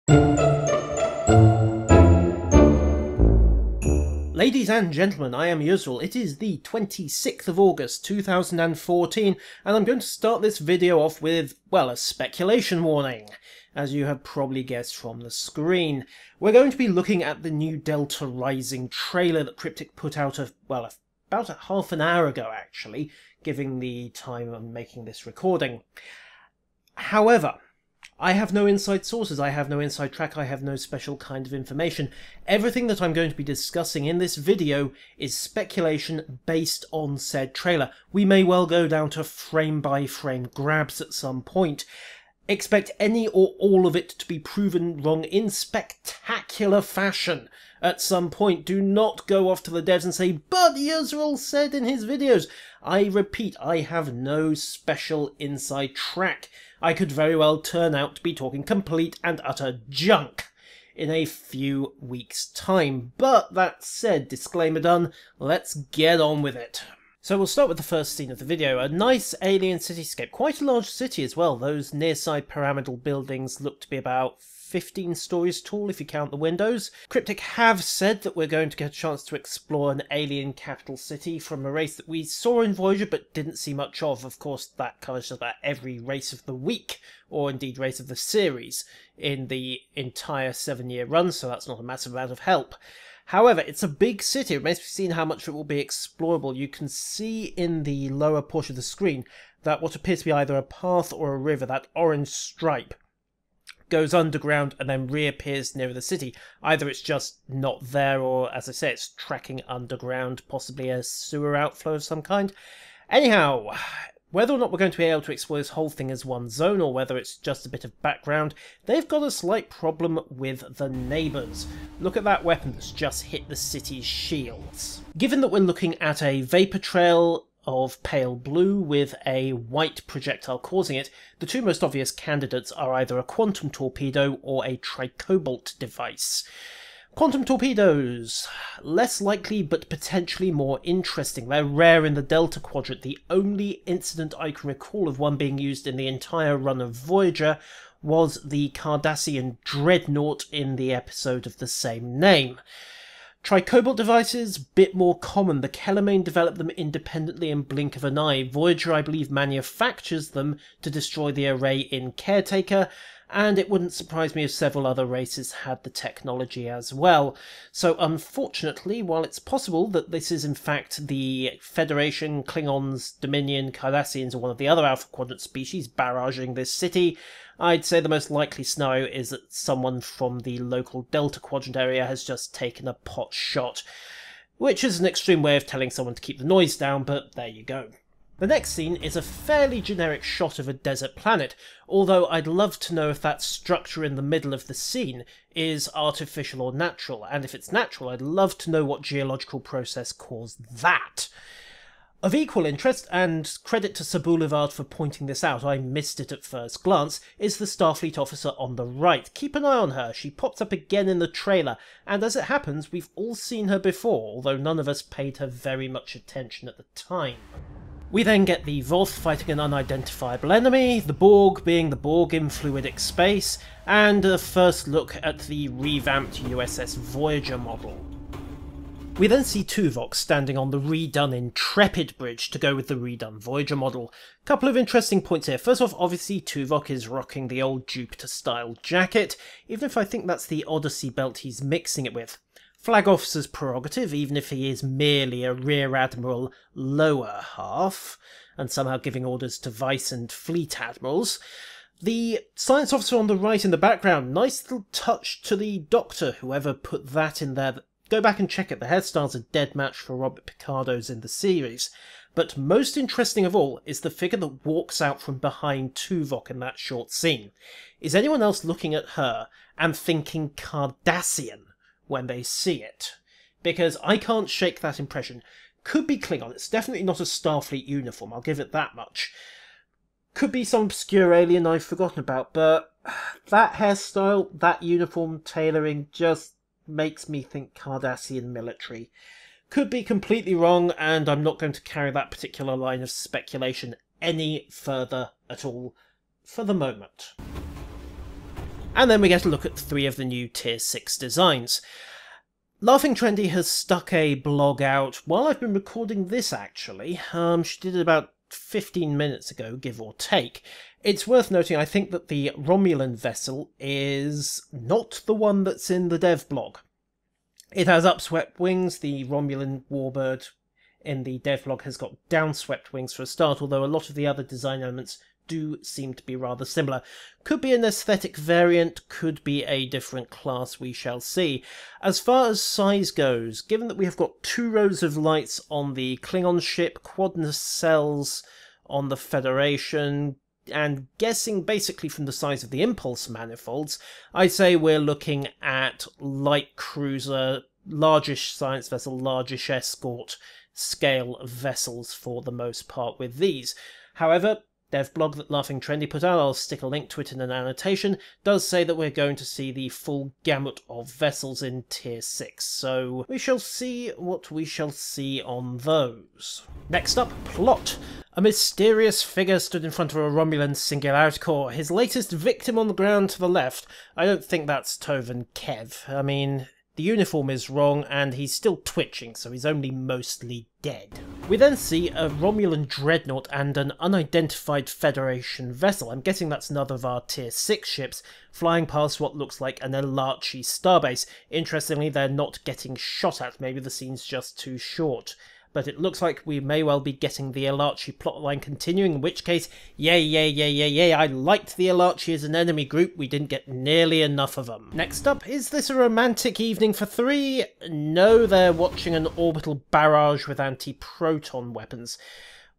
Ladies and gentlemen, I am Yusril. It is the 26th of August 2014, and I'm going to start this video off with, well, a speculation warning, as you have probably guessed from the screen. We're going to be looking at the new Delta Rising trailer that Cryptic put out, about half an hour ago, actually, giving the time I'm making this recording. However, I have no inside sources, I have no inside track, I have no special kind of information. Everything that I'm going to be discussing in this video is speculation based on said trailer. We may well go down to frame-by-frame grabs at some point. Expect any or all of it to be proven wrong in spectacular fashion at some point. Do not go off to the devs and say, "But Yusril said in his videos." I repeat, I have no special inside track. I could very well turn out to be talking complete and utter junk in a few weeks' time. But that said, disclaimer done, let's get on with it. So we'll start with the first scene of the video. A nice alien cityscape, quite a large city as well. Those near-side pyramidal buildings look to be about 15 stories tall if you count the windows. Cryptic have said that we're going to get a chance to explore an alien capital city from a race that we saw in Voyager but didn't see much of. Of course, that covers just about every race of the week, or indeed race of the series, in the entire 7-year run, so that's not a massive amount of help. However, it's a big city. It remains to be seen how much of it will be explorable. You can see in the lower portion of the screen that what appears to be either a path or a river, that orange stripe, goes underground and then reappears near the city. Either it's just not there, or, as I say, it's tracking underground, possibly a sewer outflow of some kind. Anyhow, whether or not we're going to be able to explore this whole thing as one zone, or whether it's just a bit of background, they've got a slight problem with the neighbours. Look at that weapon that's just hit the city's shields. Given that we're looking at a vapour trail of pale blue with a white projectile causing it, the two most obvious candidates are either a quantum torpedo or a tricobalt device. Quantum torpedoes, less likely but potentially more interesting. They're rare in the Delta Quadrant. The only incident I can recall of one being used in the entire run of Voyager was the Cardassian Dreadnought in the episode of the same name. Tricobalt devices, bit more common. The Kellermain developed them independently in blink of an eye. Voyager, I believe, manufactures them to destroy the array in Caretaker, and it wouldn't surprise me if several other races had the technology as well. So unfortunately, while it's possible that this is in fact the Federation, Klingons, Dominion, Cardassians, or one of the other Alpha Quadrant species barraging this city, I'd say the most likely scenario is that someone from the local Delta Quadrant area has just taken a pot shot, which is an extreme way of telling someone to keep the noise down, but there you go. The next scene is a fairly generic shot of a desert planet, although I'd love to know if that structure in the middle of the scene is artificial or natural, and if it's natural, I'd love to know what geological process caused that. Of equal interest, and credit to Sir Boulevard for pointing this out, I missed it at first glance, is the Starfleet officer on the right. Keep an eye on her, she pops up again in the trailer, and as it happens, we've all seen her before, although none of us paid her very much attention at the time. We then get the Voth fighting an unidentifiable enemy, the Borg being the Borg in fluidic space, and a first look at the revamped USS Voyager model. We then see Tuvok standing on the redone Intrepid bridge to go with the redone Voyager model. Couple of interesting points here. First off, obviously Tuvok is rocking the old Jupiter-style jacket, even if I think that's the Odyssey belt he's mixing it with. Flag officer's prerogative, even if he is merely a Rear Admiral lower half, and somehow giving orders to Vice and Fleet Admirals. The science officer on the right in the background, nice little touch to the Doctor, whoever put that in there. Go back and check it, the hairstyle's a dead match for Robert Picardo's in the series. But most interesting of all is the figure that walks out from behind Tuvok in that short scene. Is anyone else looking at her and thinking Cardassian when they see it? Because I can't shake that impression. Could be Klingon, it's definitely not a Starfleet uniform, I'll give it that much. Could be some obscure alien I've forgotten about, but that hairstyle, that uniform tailoring just makes me think Cardassian military. Could be completely wrong, and I'm not going to carry that particular line of speculation any further at all for the moment. And then we get a look at 3 of the new Tier 6 designs. Laughing Trendy has stuck a blog out while I've been recording this, actually. She did it about 15 minutes ago, give or take. It's worth noting, I think, that the Romulan vessel is not the one that's in the dev blog. It has upswept wings. The Romulan warbird in the dev blog has got downswept wings for a start, although a lot of the other design elements do seem to be rather similar. Could be an aesthetic variant, could be a different class, we shall see. As far as size goes, given that we have got 2 rows of lights on the Klingon ship, quad nacelles on the Federation, and guessing basically from the size of the impulse manifolds, I'd say we're looking at light cruiser, largish science vessel, largish escort scale vessels for the most part with these. However, dev blog that Laughing Trendy put out, I'll stick a link to it in an annotation, does say that we're going to see the full gamut of vessels in Tier 6, so we shall see what we shall see on those. Next up, plot. A mysterious figure stood in front of a Romulan Singularity Core. His latest victim on the ground to the left. I don't think that's Tovan Kev. I mean, the uniform is wrong, and he's still twitching, so he's only mostly dead. We then see a Romulan dreadnought and an unidentified Federation vessel. I'm guessing that's another of our Tier 6 ships, flying past what looks like an Elachi starbase. Interestingly, they're not getting shot at. Maybe the scene's just too short. But it looks like we may well be getting the Elachi plotline continuing, in which case, yay, I liked the Elachi as an enemy group, we didn't get nearly enough of them. Next up, is this a romantic evening for 3? No, they're watching an orbital barrage with anti-proton weapons,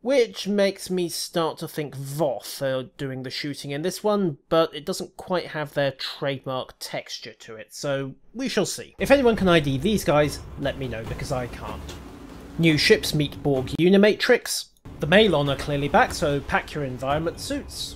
which makes me start to think Voth are doing the shooting in this one, but it doesn't quite have their trademark texture to it, so we shall see. If anyone can ID these guys, let me know, because I can't. New ships meet Borg Unimatrix. The Malon are clearly back, so pack your environment suits.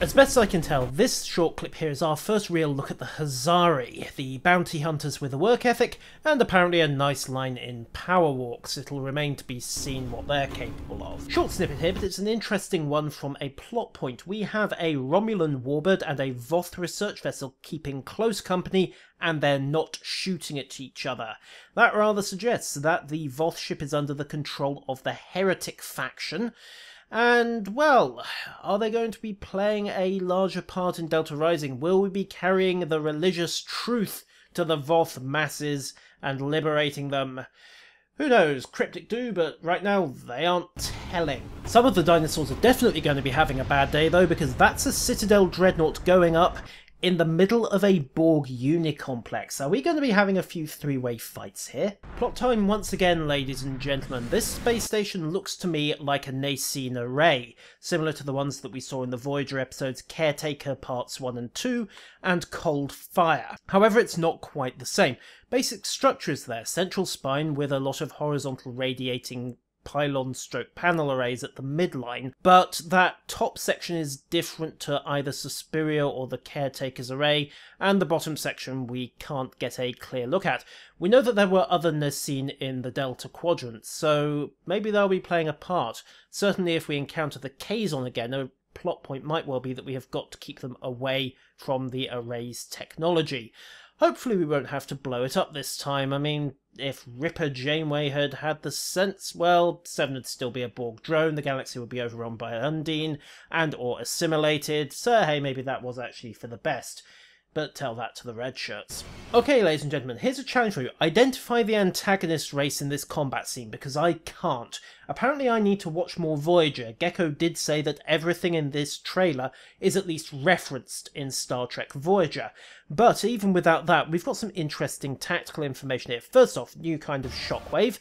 As best as I can tell, this short clip here is our first real look at the Hazari, the bounty hunters with a work ethic, and apparently a nice line in Power Walks. It'll remain to be seen what they're capable of. Short snippet here, but it's an interesting one from a plot point. We have a Romulan warbird and a Voth research vessel keeping close company, and they're not shooting at each other. That rather suggests that the Voth ship is under the control of the Heretic faction. And, well, are they going to be playing a larger part in Delta Rising? Will we be carrying the religious truth to the Voth masses and liberating them? Who knows? Cryptic do, but right now they aren't telling. Some of the dinosaurs are definitely going to be having a bad day, though, because that's a Citadel dreadnought going up in the middle of a Borg Unicomplex. Are we going to be having a few 3-way fights here? Plot time once again, ladies and gentlemen. This space station looks to me like a Nacine array, similar to the ones that we saw in the Voyager episodes Caretaker Parts 1 and 2 and Cold Fire. However, it's not quite the same. Basic structure is there, central spine with a lot of horizontal radiating pylon-stroke panel arrays at the midline, but that top section is different to either Suspiria or the Caretaker's array, and the bottom section we can't get a clear look at. We know that there were other Nacine in the Delta Quadrant, so maybe they'll be playing a part. Certainly if we encounter the Kazon again, a plot point might well be that we have got to keep them away from the array's technology. Hopefully we won't have to blow it up this time. I mean, if Ripper Janeway had had the sense, well, 7 would still be a Borg drone, the galaxy would be overrun by Undine, and or assimilated, so hey, maybe that was actually for the best. But tell that to the red shirts. Okay, ladies and gentlemen, here's a challenge for you. Identify the antagonist race in this combat scene, because I can't. Apparently I need to watch more Voyager. Gecko did say that everything in this trailer is at least referenced in Star Trek Voyager. But even without that, we've got some interesting tactical information here. First off, new kind of shockwave.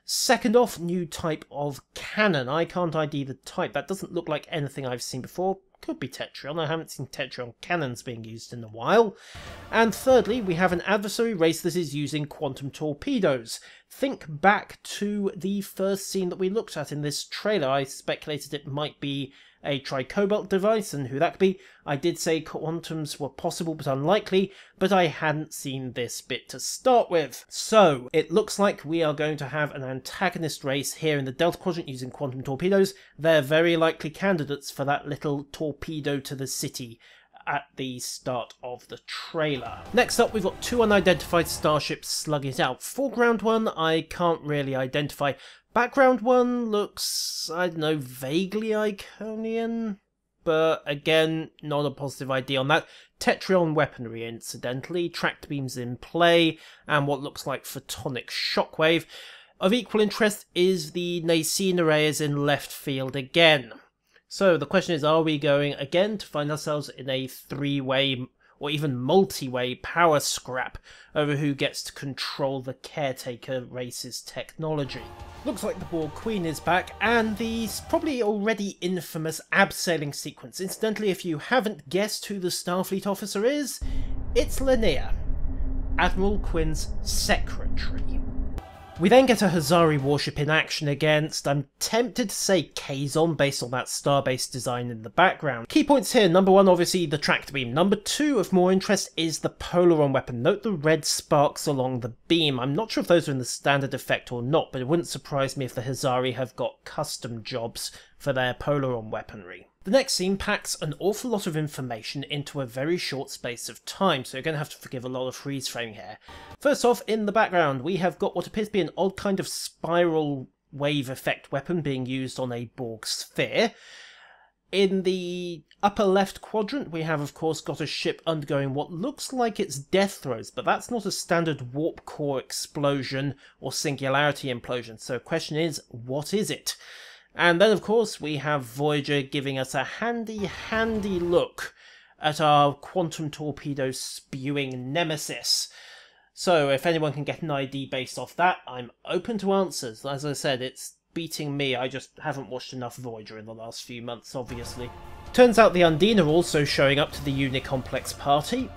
Second off, new type of cannon. I can't ID the type. That doesn't look like anything I've seen before. Could be Tetrion. I haven't seen Tetrion cannons being used in a while. And thirdly, we have an adversary race that is using quantum torpedoes. Think back to the first scene that we looked at in this trailer. I speculated it might be a Tricobalt device, and who that could be. I did say quantums were possible but unlikely, but I hadn't seen this bit to start with. So, it looks like we are going to have an antagonist race here in the Delta Quadrant using quantum torpedoes. They're very likely candidates for that little torpedo to the city at the start of the trailer. Next up, we've got two unidentified starships slugging it out. Foreground one, I can't really identify. Background one looks, I don't know, vaguely Iconian, but again, not a positive ID on that. Tetrion weaponry, incidentally, tracked beams in play, and what looks like photonic shockwave. Of equal interest is the Nicene arrays in left field again. So the question is, are we going again to find ourselves in a three-way or even multi-way power scrap over who gets to control the Caretaker race's technology? Looks like the Borg Queen is back, and the probably already infamous abseiling sequence. Incidentally, if you haven't guessed who the Starfleet officer is, it's Lennier, Admiral Quinn's secretary. We then get a Hazari warship in action against, I'm tempted to say Kazon based on that starbase design in the background. Key points here, number one, obviously the tracked beam. Number two, of more interest, is the Polaron weapon. Note the red sparks along the beam. I'm not sure if those are in the standard effect or not, but it wouldn't surprise me if the Hazari have got custom jobs for their Polaron weaponry. The next scene packs an awful lot of information into a very short space of time, so you're going to have to forgive a lot of freeze frame here. First off, in the background, we have got what appears to be an odd kind of spiral wave effect weapon being used on a Borg sphere. In the upper left quadrant, we have, of course, got a ship undergoing what looks like it's death throes, but that's not a standard warp core explosion or singularity implosion, so the question is, what is it? And then, of course, we have Voyager giving us a handy look at our quantum torpedo spewing nemesis. So if anyone can get an ID based off that, I'm open to answers. As I said, it's beating me. I just haven't watched enough Voyager in the last few months, obviously. Turns out the Undine are also showing up to the Unicomplex party.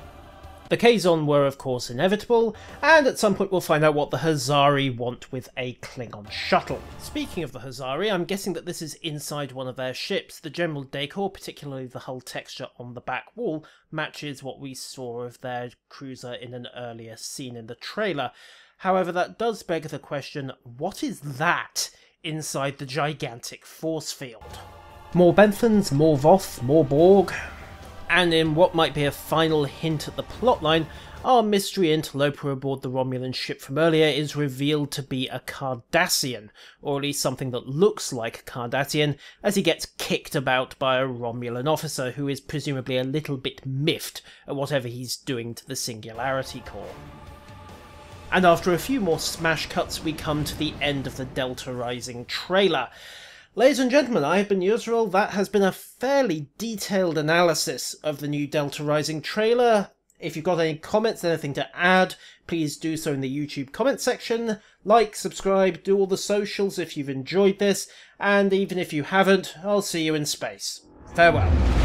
The Kazon were, of course, inevitable, and at some point we'll find out what the Hazari want with a Klingon shuttle. Speaking of the Hazari, I'm guessing that this is inside one of their ships. The general decor, particularly the hull texture on the back wall, matches what we saw of their cruiser in an earlier scene in the trailer. However, that does beg the question, what is that inside the gigantic force field? More Benthans, more Voth, more Borg. And in what might be a final hint at the plotline, our mystery interloper aboard the Romulan ship from earlier is revealed to be a Cardassian, or at least something that looks like a Cardassian, as he gets kicked about by a Romulan officer who is presumably a little bit miffed at whatever he's doing to the Singularity Core. And after a few more smash cuts, we come to the end of the Delta Rising trailer. Ladies and gentlemen, I have been Yusril. That has been a fairly detailed analysis of the new Delta Rising trailer. If you've got any comments, anything to add, please do so in the YouTube comment section. Like, subscribe, do all the socials if you've enjoyed this, and even if you haven't, I'll see you in space. Farewell.